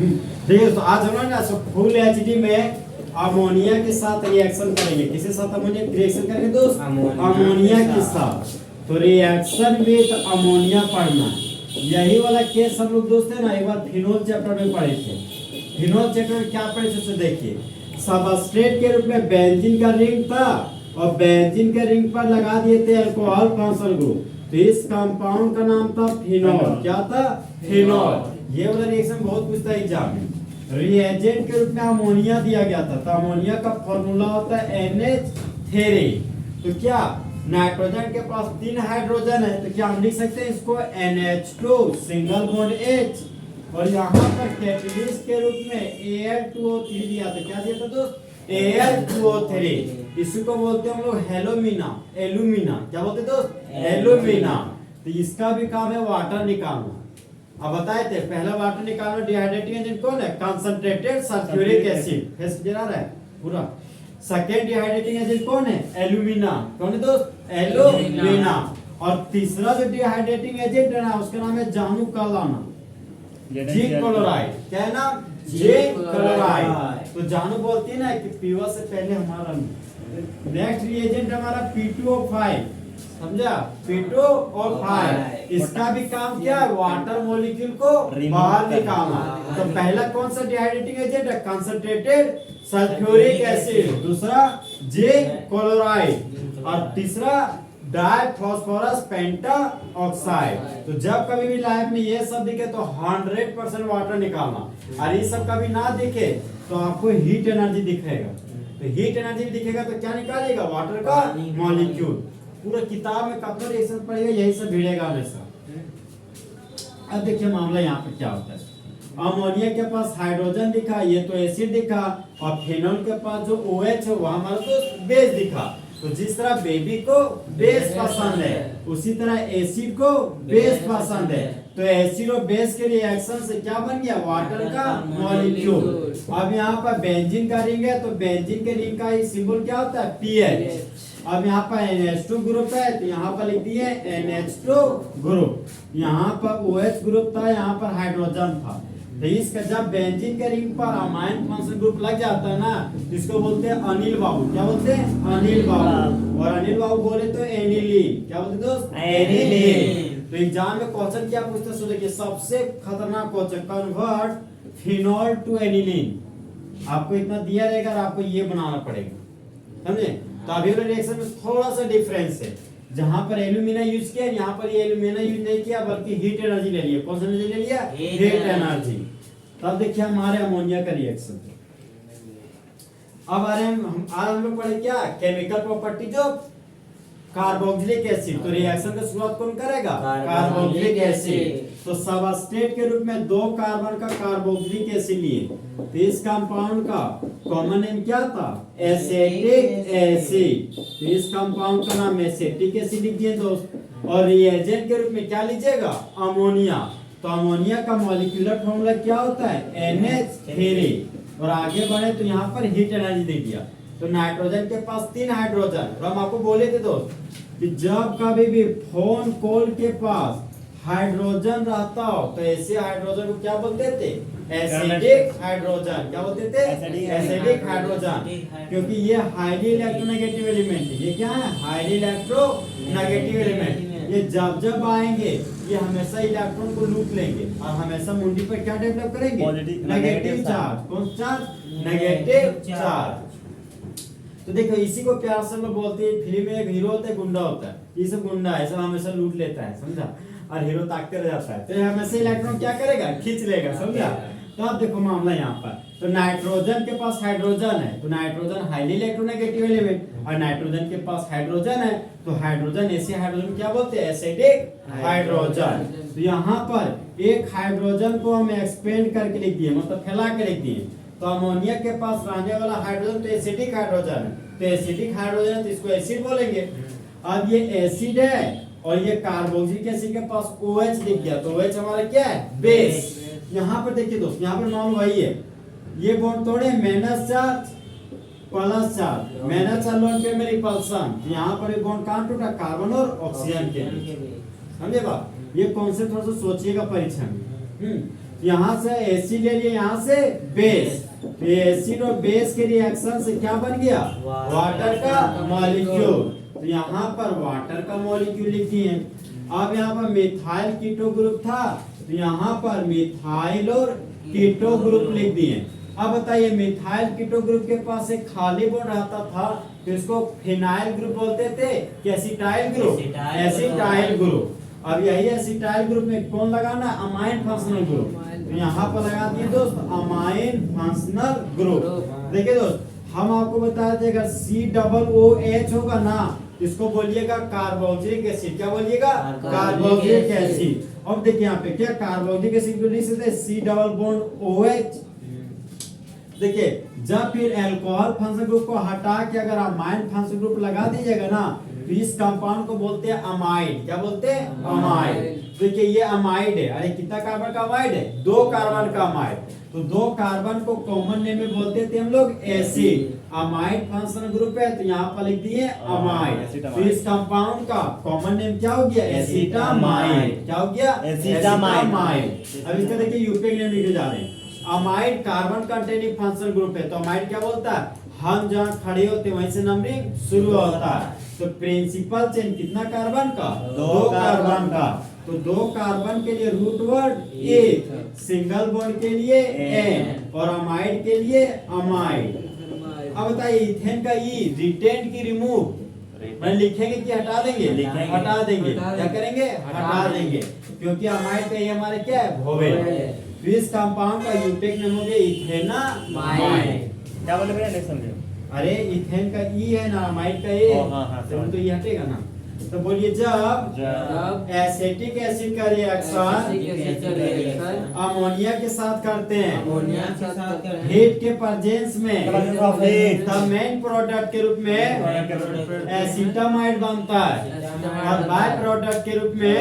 देखिए तो आज हम लोग ना फुल एचडी में अमोनिया के साथ रिएक्शन करेंगे। किसके साथ अमोनिया रिएक्शन करेंगे दोस्त? अमोनिया के साथ। तो रिएक्शन विद अमोनिया पढ़ना, यही वाला केस हम लोग दोस्त है ना एक बार फिनोल चैप्टर में पढ़े थे। फिनोल चैप्टर में क्या पढ़े थे देखिए, सबस्ट्रेट के रूप में बेंजीन का रिंग था और बेंजीन के रिंग पर लगा दिए थे अल्कोहल फंक्शनल ग्रुप, तो इस कंपाउंड का नाम था फिनोल। क्या था? फिनोल। ये वाला रिएक्शन बहुत पूछता है एग्जाम में। रिएजेंट के रूप में अमोनिया दिया गया था, तो अमोनिया का फॉर्मूला होता है NH3। तो क्या नाइट्रोजन के पास 3 हाइड्रोजन है, तो क्या हम लिख सकते हैं इसको NH2 सिंगल बॉन्ड H, और यहाँ पर कैटलिस्ट के रूप में Al2O3 दिया था। क्या दिया था दोस्त? Al2O3। इसी को बोलते हैं हम लोग हेलोमिना, एलुमिना। क्या बोलते हैं दोस्त? एलुमिना। तो इसका भी काम है वाटर निकालना। अब बताए थे पहला वाटर निकालना डिहाइड्रेटिंग एजेंट कौन है? Concentrated sulphuric acid. फेस गिरा रहा है पूरा। सेकेंड डिहाइड्रेटिंग एजेंट कौन है? एलुमिना। कौन है दोस्त? एलुमिना। और तीसरा जो डिहाइड्रेटिंग एजेंट है ना उसका नाम है जानू कालाना, जिंक क्लोराइड। क्या है नाम? Zinc chloride. तो जानू बोलती है ना कि पीवा से पहले हमारा। नेक्स्ट रिएजेंट हमारा P2O5, समझा? P2O5। इसका भी काम क्या है? वाटर मॉलिक्यूल को बाहर निकालना। तो पहला कौन सा डिहाइड्रेटिंग एजेंट है? Concentrated sulphuric acid. दूसरा जिंक क्लोराइड, और तीसरा डाइफॉस्फोरस पेंटाऑक्साइड। तो जब कभी भी लाइफ में ये सब दिखे तो 100% वाटर निकालना, और ये सब कभी ना दिखे तो आपको हीट एनर्जी दिखेगा। तो हीट एनर्जी दिखेगा तो क्या निकालेगा? वाटर का मॉलिक्यूल। पूरा किताब में कब रिएक्शन पड़ेगा यही सब भिड़ेगा हमेशा। अब देखिए मामला यहाँ पे क्या होता है। अमोनिया के पास हाइड्रोजन दिखा, ये तो एसिड दिखा, और फिनोल के पास जो OH है वो हमारा तो बेस दिखा। तो जिस तरह बेबी को बेस पसंद है उसी तरह एसिड को बेस पसंद है। तो एसिड और बेस के रिएक्शन से क्या बन गया? वाटर का मॉलिक्यूल। अब यहाँ पर बेंजीन का रिंग है, तो बेंजीन के रिंग का ही सिंबल क्या होता है? PH। अब यहाँ पर NH2 ग्रुप है, तो यहाँ पर लिख दिए NH2 ग्रुप। यहाँ पर OH ग्रुप था, यहाँ पर हाइड्रोजन था। तो इसका जब बेंजीन के रिंग पर अमाइन फंक्शनल ग्रुप लग जाता है ना, इसको बोलते हैं अनिल बाबू। क्या बोलते हैं? अनिल बाबू। और अनिल बाबू बोले तो एनिलीन। क्या बोलते दोस्त? एनिलीन। तो एग्जाम में क्वेश्चन क्या पूछते हैं? देखिए सबसे खतरनाक question, convert phenol to aniline. आपको इतना दिया रहेगा और आपको ये बनाना पड़ेगा, समझे? तो अभी वाले रिएक्शन में थोड़ा सा डिफरेंस है। जहां पर एल्यूमिना यूज किया, यहाँ पर ये एल्यूमिना यूज नहीं किया बल्कि हीट एनर्जी ले लिया। कौन सा एनर्जी ले लिया? Heat energy. तब देखिए हमारे अमोनिया का रिएक्शन। अब आ रहे हम आज हम लोग पढ़े क्या? Chemical properties of carboxylic acid. तो रिएक्शन का शुरुआत कौन करेगा? Carboxylic acid. तो सबस्ट्रेट के रूप में 2 कार्बन का कार्बोक्सिलिक एसिड लिए, तो इस कंपाउंड का कॉमन नेम क्या था? Acetic acid. तो इस कंपाउंड का नाम एसिटिक एसिड लिख दिए दोस्त। और रिएजेंट के रूप में क्या लीजिएगा? अमोनिया। तो अमोनिया का मॉलिक्यूलर फॉर्मूला क्या होता है? NH3। और आगे बढ़े तो यहाँ पर हीट एनर्जी दे दिया। तो नाइट्रोजन के पास 3 हाइड्रोजन, और हम आपको बोले थे दोस्त कि जब कभी भी फोन कोल के पास हाइड्रोजन रहता हो तो ऐसे हाइड्रोजन को क्या बोलते थे? Acidic hydrogen. क्या बोलते थे? Acidic hydrogen. क्योंकि ये हाईली इलेक्ट्रोनेगेटिव एलिमेंट है। ये क्या है? Highly electronegative element. ये जब जब आएंगे ये हमेशा इलेक्ट्रॉन को लूट लेंगे और हमेशा मुंडी पर क्या डेवलप करेंगे? Negative charge. कौन चार्ज? Negative charge. तो देखो इसी को प्यार से लोग बोलते हैं, फिल्म में एक हीरो होता है, गुंडा होता है। ये सब गुंडा है, सब हमेशा लूट लेता है, समझा? और हीरो ताकते रह जाता है, तो हमेशा इलेक्ट्रॉन क्या करेगा? खींच लेगा, समझा? तो अब देखो मामला यहाँ पर, तो नाइट्रोजन के पास हाइड्रोजन है, तो नाइट्रोजन हाईली इलेक्ट्रोनेगेटिव एलिमेंट, और नाइट्रोजन के पास हाइड्रोजन है, तो हाइड्रोजन ऐसे हाइड्रोजन क्या बोलते हैं? Acidic hydrogen. तो यहाँ पर एक हाइड्रोजन को हम एक्सपेंड करके लिख दिए, मतलब फैला के लिख दिए। तो अमोनिया के पास रहने वाला हाइड्रोजन तो एसिडिक हाइड्रोजन है, तो एसिडिक हाइड्रोजन है तो इसको एसिड बोलेंगे। अब ये एसिड है और ये कार्बोक्सिलिक एसिड के पास OH दिख गया, तो OH हमारा क्या है? बेस। यहाँ पर देखिए दोस्त, यहाँ पर मान वही है, ये बॉन्ड तोड़े minus charge plus charge, minus charge loan पे में रिपल्सन। यहाँ पर ये बॉन्ड कहाँ टूटा? कार्बन और ऑक्सीजन के, समझे बात? ये कॉन्सेप्ट थोड़ा सा सोचिएगा परीक्षा में। यहाँ से एसिड ले लिया, यहाँ से बेस। तो एसिड और बेस के रिएक्शन से क्या बन गया? वाटर का मॉलिक्यूल। तो यहाँ पर वाटर का मॉलिक्यूल लिख दिए। अब यहाँ पर मिथाइल कीटो ग्रुप था, तो यहाँ पर मिथाइल और कीटो ग्रुप लिख दिए। अब बताइए मिथाइल कीटो ग्रुप के पास एक खाली बॉन्ड रहता था, तो इसको फिनाइल ग्रुप बोलते थे कि एसिटाइल ग्रुप? Acetyl group. अब यही एसिटाइल ग्रुप में कौन लगाना? Amine functional group. तो यहाँ पर लगा दिए दोस्त अमाइन फंक्शनल ग्रुप। देखिए दोस्त, हम आपको बताए थे अगर COOH होगा ना, इसको बोलिएगा कार्बोक्सिलिक एसिड। क्या बोलिएगा? Carboxylic acid. अब देखिए यहाँ पे क्या कार्बोक्सिलिक एसिड को लिख सकते हैं C डबल बॉन्ड OH। देखिए जब फिर अल्कोहल फंक्शनल ग्रुप को हटा के अगर अमाइन फंक्शनल ग्रुप लगा दीजिएगा ना, तो इस कंपाउंड को बोलते हैं अमाइड। क्या बोलते हैं? अमाइड। देखिए ये अमाइड है। अरे कितना कार्बन का अमाइड है? 2 कार्बन का अमाइड। तो 2 कार्बन को कॉमन नेम में बोलते थे हम लोग एसिड। अमाइड फंक्शनल ग्रुप है, तो यहाँ पर लिख दिए अमाइड। तो इस कंपाउंड का कॉमन नेम क्या हो गया? एसिटामाइड। क्या हो गया? एसिटामाइड। अब इसका देखिए यूपीए नेम लिखे जा रहे हैं। Amide carbon containing functional group है, तो अमाइड क्या बोलता है? हम जहाँ खड़े होते हैं वहीं से नंबरिंग शुरू होता है। तो प्रिंसिपल चेन कितना कार्बन का? 2 कार्बन का। तो 2 कार्बन के लिए रूट वर्ड एक, सिंगल बॉन्ड के लिए एन, और अमाइड के लिए अमाइड। अब बताइए इथेन का ई, रिटेन की रिमूव मैं लिखेंगे कि हटा देंगे? हटा देंगे। क्या करेंगे? हटा देंगे, क्योंकि अमाइड का ये हमारे क्या है? वोवेल। तो इस कंपाउंड का यूटेक नेम हो गया इथेनामाइड। क्या बोले भैया? नहीं समझे। अरे इथेन का ई है ना, अमाइड का ए, तो ये हटेगा ना। तो बोलिए जब एसिटिक एसिड का रिएक्शन अमोनिया के साथ करते हैं हीट के प्रेजेंस में, तब मेन प्रोडक्ट के रूप में एसिटामाइड बनता है, और बाय प्रोडक्ट के रूप में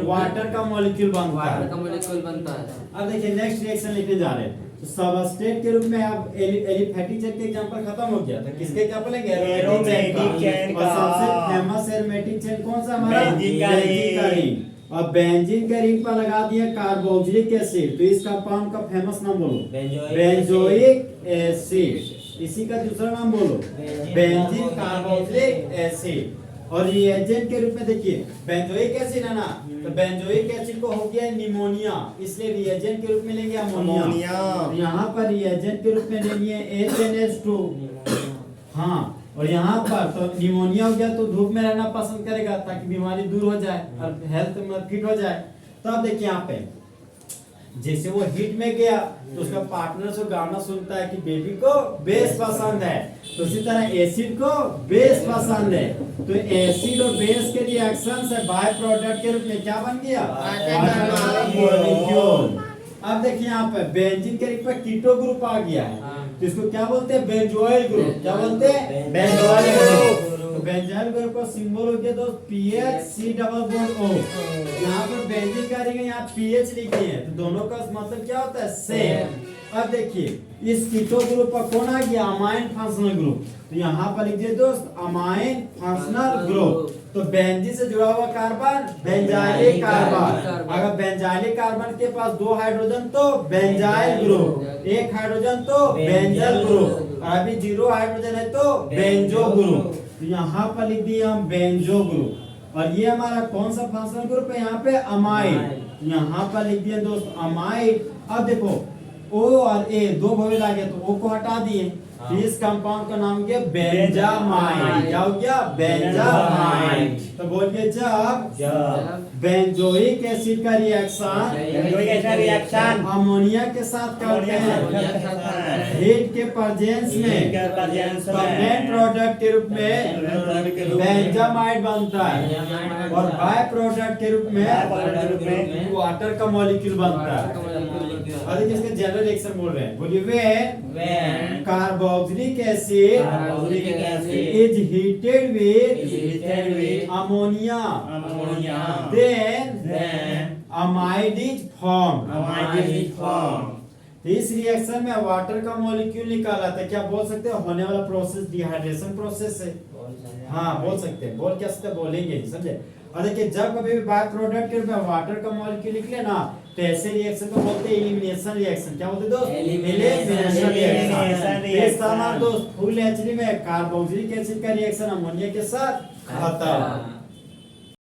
वाटर का मॉलिक्यूल बनता है। अब देखिए नेक्स्ट रिएक्शन लिखने जा रहे हैं। तो सबस्ट्रेट के रूप में अब एलिफैटिक चेन के एग्जांपल खत्म हो गया था। किसके एग्जांपल लेंगे? एरोमेटिक चेन का। और सबसे फेमस एरोमेटिक चेन कौन सा हमारा? बेंजीन का रिंग। और बेंजीन के रिंग पर लगा दिया कार्बोक्सिलिक एसिड। तो इस कंपाउंड का फेमस नाम बोलो? Benzoic acid. इसी का दूसरा नाम बोलो? Benzene carboxylic acid. और रिएजेंट के रूप में देखिए बेंजोइक एसिड है ना, तो बेंजोइक एसिड को हो गया निमोनिया, इसलिए रिएजेंट के रूप में लेंगे अमोनिया। यहाँ पर रिएजेंट के रूप में लेंगे HNH2। हाँ, और यहाँ पर तो निमोनिया हो गया, तो धूप में रहना पसंद करेगा ताकि बीमारी दूर हो जाए और हेल्थ में फिट हो जाए। तो अब देखिए यहाँ पे जैसे वो हिट में गया तो उसका पार्टनर से गाना सुनता है कि बेबी को बेस पसंद है, तो उसी तरह एसिड को बेस पसंद है। तो एसिड और बेस के रिएक्शन से बाय प्रोडक्ट के रूप में क्या बन गया? मॉलिक्यूल। अब देखिए यहाँ पे बेंजीन के रूप में कीटो ग्रुप आ गया है, तो इसको क्या बोलते हैं? Benzoyl group. क्या बोलते हैं? Benzoyl group. तो बेंजोइल ग्रुप का सिंबल हो गया दोस्त PHC डबल बॉन्ड O। यहाँ पर बेंजीन का रिंग है, यहाँ PH लिखी है, तो दोनों का मतलब क्या होता है? सेम। अब देखिए इस कीटो ग्रुप पर कौन आ गया? Amine functional group. तो यहाँ पर लिखिए दोस्त अमाइन फंक्शनल ग्रुप। तो बेंजीन से जुड़ा हुआ कार्बन बेंजाइलिक कार्बन। अगर बेंजाइलिक कार्बन के पास 2 हाइड्रोजन तो बेंजाइल ग्रुप, 1 हाइड्रोजन तो बेंजल ग्रुप, और अभी 0 हाइड्रोजन है तो बेंजो ग्रुप। तो यहाँ पर लिख दिए हम बेंजो ग्रुप। और ये हमारा कौन सा फंक्शनल ग्रुप है? यहाँ पे अमाइड। यहाँ पर लिख दिए दोस्त अमाइड। अब देखो O और A 2 वोवेल आ गया, तो O को हटा दिए। इस कंपाउंड का नाम क्या? बेंजामाइड। क्या हो गया? बेंजामाइड। तो बोलिए जब बेंजोइक एसिड का रिएक्शन अमोनिया के साथ करते हैं हीट के प्रेजेंस में, तो मेन प्रोडक्ट के रूप में बेंजामाइड बनता है, और बाय प्रोडक्ट के रूप में वाटर का मॉलिक्यूल बनता है। अरे जिसके जनरल रिएक्शन बोल रहे हैं, बोलिए when carboxylic acid is heated with ammonia then amide is formed। तो इस रिएक्शन में वाटर का मॉलिक्यूल निकाला था। क्या बोल सकते हैं? होने वाला प्रोसेस डिहाइड्रेशन प्रोसेस है। हाँ बोल सकते हैं। बोल क्या सकते बोलेंगे, समझे? और देखिए जब कभी भी बाय प्रोडक्ट के रूप में वाटर का मॉलिक्यूल निकले ना, तो ऐसे रिएक्शन को बोलते हैं एलिमिनेशन रिएक्शन। क्या बोलते हैं दोस्त? Elimination reaction. reaction। इस तरह दोस्त फुल एचडी में कार्बोक्सिलिक एसिड का रिएक्शन अमोनिया के साथ खत्म।